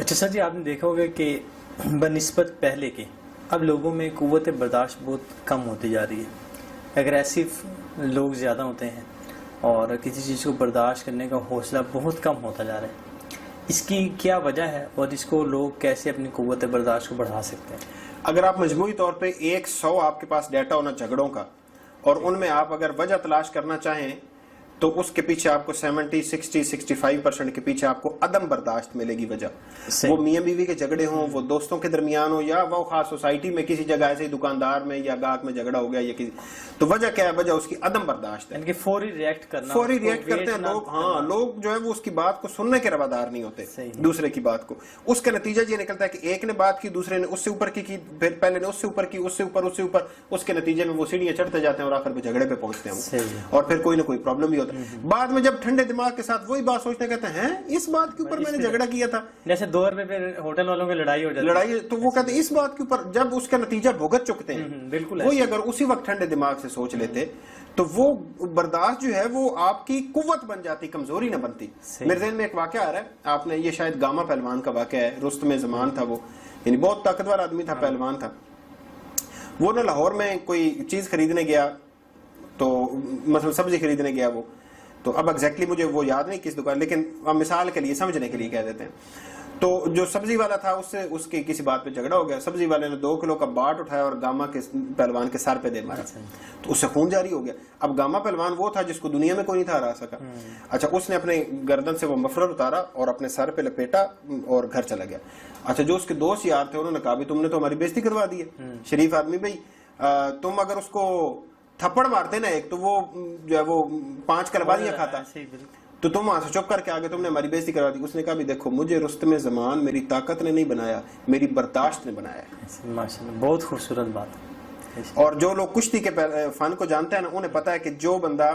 اچھا سر جی، آپ نے دیکھا ہوگا کہ بنسبت پہلے کے اب لوگوں میں قوت برداشت بہت کم ہوتی جا رہی ہے، اگریسو لوگ زیادہ ہوتے ہیں اور کسی چیز کو برداشت کرنے کا حوصلہ بہت کم ہوتا جا رہا ہے. اس کی کیا وجہ ہے اور اس کو لوگ کیسے اپنی قوت برداشت کو بڑھا سکتے ہیں؟ اگر آپ مجموعی طور پہ 100 آپ کے پاس ڈیٹا ہونا جھگڑوں کا، اور ان میں آپ اگر وجہ تلاش کرنا چاہیں تو اس کے پیچھے آپ کو 70, 60, 65% کے پیچھے آپ کو عدم برداشت ملے گی وجہ. وہ میاں بیوی کے جھگڑے ہوں، وہ دوستوں کے درمیان ہو، یا وہ خاص سوسائٹی میں کسی جگہ ایسے دکاندار میں یا گاہک میں جھگڑا ہو گیا یا کسی، تو وجہ کیا ہے؟ وجہ اس کی عدم برداشت ہے. فوری ریئیکٹ کرنا، فوری ریئیکٹ کرتے ہیں لوگ. ہاں، لوگ جو ہے وہ اس کی بات کو سننے کے روادار نہیں ہوتے دوسرے کی بات کو. اس کا نتیجہ یہ نکلتا ہے کہ ایک نے بات کی، دوسرے نے اس سے اوپر کی، پھر پہلے نے اس سے اوپر کی، اس سے اوپر، اس سے اوپر، اس کے نتیجے میں وہ سیڑھیاں چڑھتے جاتے ہیں اور آخر پہ جھگڑے پہ پہنچتے ہیں، اور پھر کوئی نہ کوئی پرابلم بھی ہوتا ہے. بعد میں جب ٹھنڈے دماغ کے ساتھ وہی بات سوچتے کہتے ہیں اس بات کے اوپر میں نے جھگڑا کیا تھا، جیسے 2 روپے پہ ہوٹل والوں کی لڑائی ہو جاتی ہے، لڑائی، تو وہ کہتے ہیں اس بات کے اوپر. جب اس کا نتیجہ بھگت چکتے ہیں، بالکل وہی اگر اسی وقت ٹھنڈے دماغ سے سوچ لیتے تو وہ برداشت جو ہے وہ آپ کی قوت بن جاتی، کمزوری نہ بنتی. میرے ذہن میں ایک واقعہ آ رہا ہے، آپ نے یہ شاید گاما پہلوان کا واقعہ ہے. رستم زمان تھا، وہ یعنی بہت طاقتور آدمی تھا، پہلوان تھا. وہ نہ لاہور میں کوئی چیز خریدنے گیا، تو مثلا سبزی خریدنے گیا وہ، تو اب ایگزیکٹلی مجھے وہ یاد نہیں کس دکان، لیکن مثال کے لیے سمجھنے کے لیے کہہ دیتے ہیں. تو جو سبزی والا تھا اس سے اس کی کسی بات پہ جھگڑا ہو گیا. سبزی والے نے 2 کلو کا باٹ اٹھایا اور گاما کے پہلوان کے سر پہ دے مارا، تو اس سے خون جاری ہو گیا. اب گاما پہلوان وہ تھا جس کو دنیا میں کوئی نہیں تھا ہرا سکا. اچھا، اس نے اپنے گردن سے وہ مفرر اتارا اور اپنے سر پہ لپیٹا اور گھر چلا گیا. اچھا، جو اس کے دوست یار تھے انہوں نے کہا بھی تم نے تو ہماری بےزتی کروا دی ہے، شریف آدمی بھائی، تم اگر اس کو تھپڑ مارتے نا ایک تو وہ جو ہے وہ 5 کلباریاں کھاتا، تو تم وہاں سے چپ کر کے آگے تم نے ہماری بےزتی کروا دی. اس نے کہا بھی دیکھو، مجھے رستم زمان میری طاقت نے نہیں بنایا، میری برداشت نے بنایا ہے. ماشاءاللہ، بہت خوبصورت بات. اور جو لوگ کشتی کے فن کو جانتے ہیں نا، انہیں پتا ہے کہ جو بندہ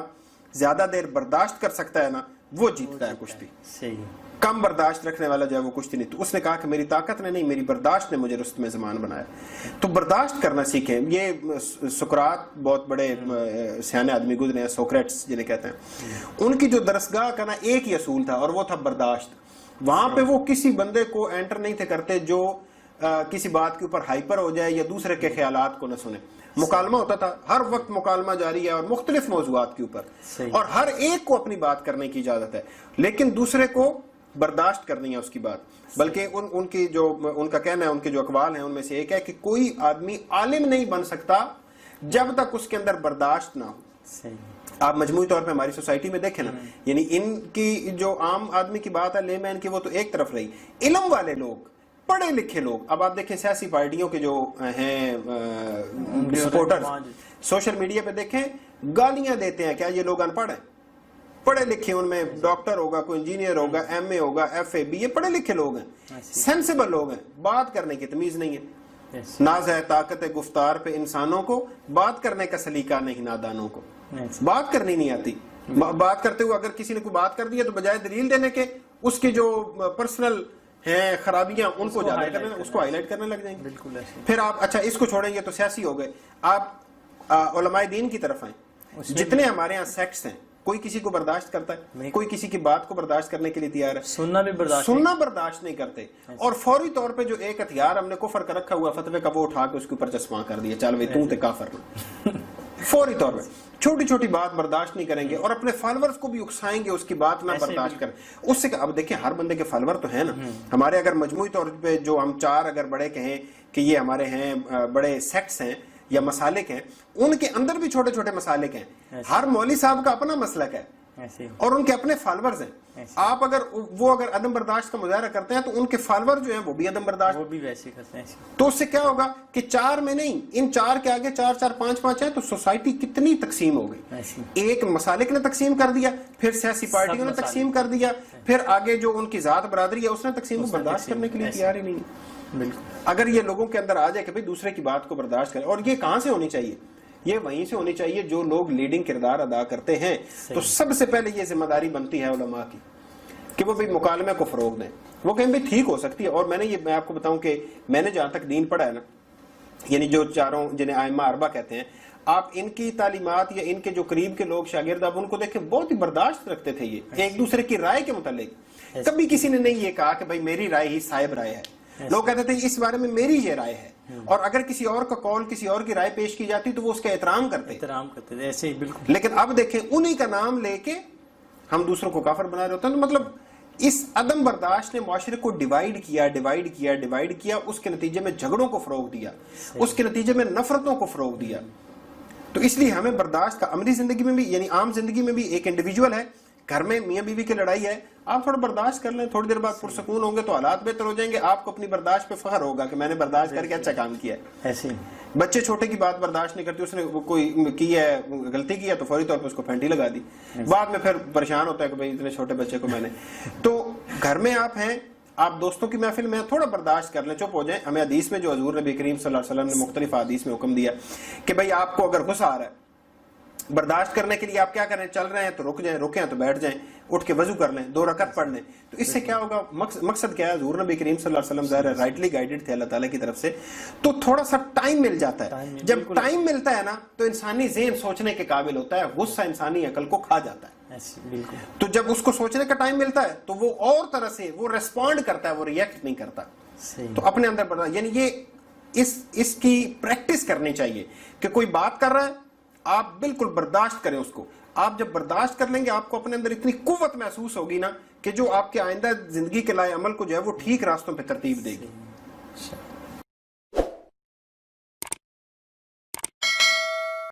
زیادہ دیر برداشت کر سکتا ہے نا وہ جیتتا ہے کشتی. صحیح. کم برداشت رکھنے والا جو ہے وہ کشتی نہیں. تو اس نے کہا کہ میری طاقت نے نہیں، میری برداشت نے مجھے رستم زمان بنایا. تو برداشت کرنا سیکھیں. یہ سقراط بہت بڑے سیانے آدمی گزرے ہیں، سوکریٹس جنہیں کہتے ہیں. ان کی جو درسگاہ کا نا ایک ہی اصول تھا اور وہ تھا برداشت. وہاں پہ وہ کسی بندے کو انٹر نہیں تھے کرتے جو کسی بات کے اوپر ہائپر ہو جائے یا دوسرے کے خیالات کو نہ سنے. مکالمہ ہوتا تھا، ہر وقت مکالمہ جاری ہے اور مختلف موضوعات کے اوپر، اور ہر ایک کو اپنی بات کرنے کی اجازت ہے، لیکن دوسرے کو برداشت کرنی ہے اس کی بات. بلکہ ان کی جو ان کا کہنا ہے، ان کے جو اقوال ہیں ان میں سے ایک ہے کہ کوئی آدمی عالم نہیں بن سکتا جب تک اس کے اندر برداشت نہ ہو. آپ مجموعی طور پہ ہماری سوسائٹی میں دیکھیں نا، یعنی ان کی جو عام آدمی کی بات ہے، لے مین کی، وہ تو ایک طرف رہی. علم والے لوگ، پڑھے لکھے لوگ، اب آپ دیکھیں سیاسی پارٹیوں کے جو ہیں سپورٹرز، سوشل میڈیا پہ دیکھیں گالیاں دیتے ہیں. کیا یہ لوگ ان پڑھ ہیں؟ پڑھے لکھے، ان میں ڈاکٹر ہوگا، کوئی انجینئر ہوگا، ایم اے ہوگا، ایف اے بی، یہ پڑھے لکھے لوگ ہیں، سینسیبل لوگ ہیں. بات کرنے کی تمیز نہیں ہے. ناز ہے طاقت گفتار پہ انسانوں کو، بات کرنے کا سلیقہ نہیں نادانوں کو. بات کرنی نہیں آتی. بات کرتے ہوئے اگر کسی نے کوئی بات کر دی ہے تو بجائے دلیل دینے کے اس کی جو پرسنل ہیں خرابیاں ان کو اجاگر کرنے، اس کو ہائی لائٹ کرنے لگ جائیں گے. پھر آپ اچھا اس کو چھوڑیں، یہ تو سیاسی ہو گئے. آپ علماء دین کی طرف آئیں. جتنے ہمارے ہاں سیکٹس ہیں، کوئی کسی کو برداشت کرتا ہے؟ کوئی کسی کی بات کو برداشت کرنے کے لیے تیار ہے؟ سننا برداشت نہیں کرتے. اور فوری طور پہ جو ایک ہتھیار ہم نے کفر کا رکھا ہوا فتوے کا، وہ اٹھا کے اس کے اوپر چسپاں کر دیا، چل بھائی تم تے کافر نہ. فوری طور پہ چھوٹی چھوٹی بات برداشت نہیں کریں گے اور اپنے فالورز کو بھی اکسائیں گے اس کی بات نہ برداشت کریں. اس سے اب دیکھیں ہر بندے کے فالور تو ہیں نا. ہمارے اگر مجموعی طور پہ جو ہم 4 اگر بڑے کہیں کہ یہ ہمارے ہیں بڑے سیکٹس ہیں یا مسالک ہیں، ان کے اندر بھی چھوٹے چھوٹے مسالک ہیں. ہر مولوی صاحب کا اپنا مسلک ہے اور ان کے اپنے فالورز ہیں. آپ اگر عدم برداشت کا مظاہرہ کرتے ہیں تو ان کے فالور جو ہیں وہ بھی عدم برداشت، وہ بھی ویسے کرتے ہیں. تو اس سے کیا ہوگا کہ 4 میں نہیں، ان 4 کے آگے 4 4 5 5 ہیں، تو سوسائٹی کتنی تقسیم ہو گئی. ایک مسالک نے تقسیم کر دیا، پھر سیاسی پارٹیوں نے تقسیم کر دیا، پھر آگے جو ان کی ذات برادری ہے اس نے تقسیم کو برداشت کرنے کے لیے تیار ہی نہیں. بالکل. اگر یہ لوگوں کے اندر آ جائے کہ بھئی دوسرے کی بات کو برداشت کریں، اور یہ کہاں سے ہونی چاہیے؟ یہ وہیں سے ہونی چاہیے جو لوگ لیڈنگ کردار ادا کرتے ہیں. تو سب سے پہلے یہ ذمہ داری بنتی ہے علماء کی کہ وہ بھی مکالمے کو فروغ دیں. وہ کہیں بھی ٹھیک ہو سکتی ہے. اور میں آپ کو بتاؤں کہ میں نے جہاں تک دین پڑھا ہے نا، یعنی جو چاروں جنہیں ائمہ اربعہ کہتے ہیں، آپ ان کی تعلیمات یا ان کے جو قریب کے لوگ شاگرد آپ ان کو دیکھیں بہت ہی برداشت رکھتے تھے یہ ایک دوسرے کی رائے کے متعلق. کبھی کسی نے نہیں یہ کہا کہ بھائی میری رائے ہی صاحب رائے ہے. لوگ کہتے تھے اس بارے میں میری یہ رائے ہے, اور اگر کسی اور کا قول کسی اور کی رائے پیش کی جاتی تو وہ اس کا احترام کرتے تھے ایسے ہی بالکل. لیکن اب دیکھیں انہی کا نام لے کے ہم دوسروں کو کافر بنا رہے ہوتے ہیں. تو مطلب اس عدم برداشت نے معاشرے کو ڈیوائیڈ کیا, اس کے نتیجے میں جھگڑوں کو فروغ دیا, اس کے نتیجے میں نفرتوں کو فروغ دیا. تو اس لیے ہمیں برداشت کا عملی زندگی میں بھی یعنی عام زندگی میں بھی ایک انڈیویجول ہے, گھر میں میاں بیوی کی لڑائی ہے, آپ تھوڑا برداشت کر لیں, تھوڑی دیر بعد پرسکون ہوں گے تو حالات بہتر ہو جائیں گے, آپ کو اپنی برداشت پہ فخر ہوگا کہ میں نے برداشت کر کے اچھا کام کیا ہے. ایسے بچے چھوٹے کی بات برداشت نہیں کرتے, اس نے کوئی کی ہے غلطی کی ہے تو فوری طور پہ اس کو پھینٹی لگا دی, بعد میں پھر پریشان ہوتا ہے کہ بھئی اتنے چھوٹے بچے کو میں نے. تو گھر میں آپ ہیں, آپ دوستوں کی محفل میں تھوڑا برداشت کر لیں, چپ ہو جائیں. ہمیں حدیث میں جو حضور نبی کریم صلی اللہ علیہ وسلم نے مختلف حدیث میں حکم دیا کہ بھئی آپ کو اگر غصہ آ رہا ہے, برداشت کرنے کے لیے آپ کیا کریں, چل رہے ہیں تو رک جائیں, رکیں تو بیٹھ جائیں, اٹھ کے وضو کر لیں, 2 رکعت پڑھ لیں. تو اس سے کیا ہوگا, مقصد کیا ہے, حضور نبی کریم صلی اللہ علیہ وسلم ظاہر ہے رائٹلی گائیڈڈ تھے اللہ تعالیٰ کی طرف سے, تو تھوڑا سا ٹائم مل جاتا ہے. جب ٹائم ملتا ہے نا تو انسانی ذہن سوچنے کے قابل ہوتا ہے, غصہ انسانی عقل کو کھا جاتا ہے. تو جب اس کو سوچنے کا ٹائم ملتا ہے تو وہ اور طرح سے وہ ریسپونڈ کرتا ہے, وہ ریئیکٹ نہیں کرتا. تو اپنے اندر برداشت, یعنی یہ اس کی پریکٹس کرنی چاہیے کہ کوئی بات کر رہا ہے آپ بالکل برداشت کریں اس کو. آپ جب برداشت کر لیں گے آپ کو اپنے اندر اتنی قوت محسوس ہوگی نا کہ جو آپ کے آئندہ زندگی کے لائے عمل کو جو ہے وہ ٹھیک راستوں پہ ترتیب دے گی.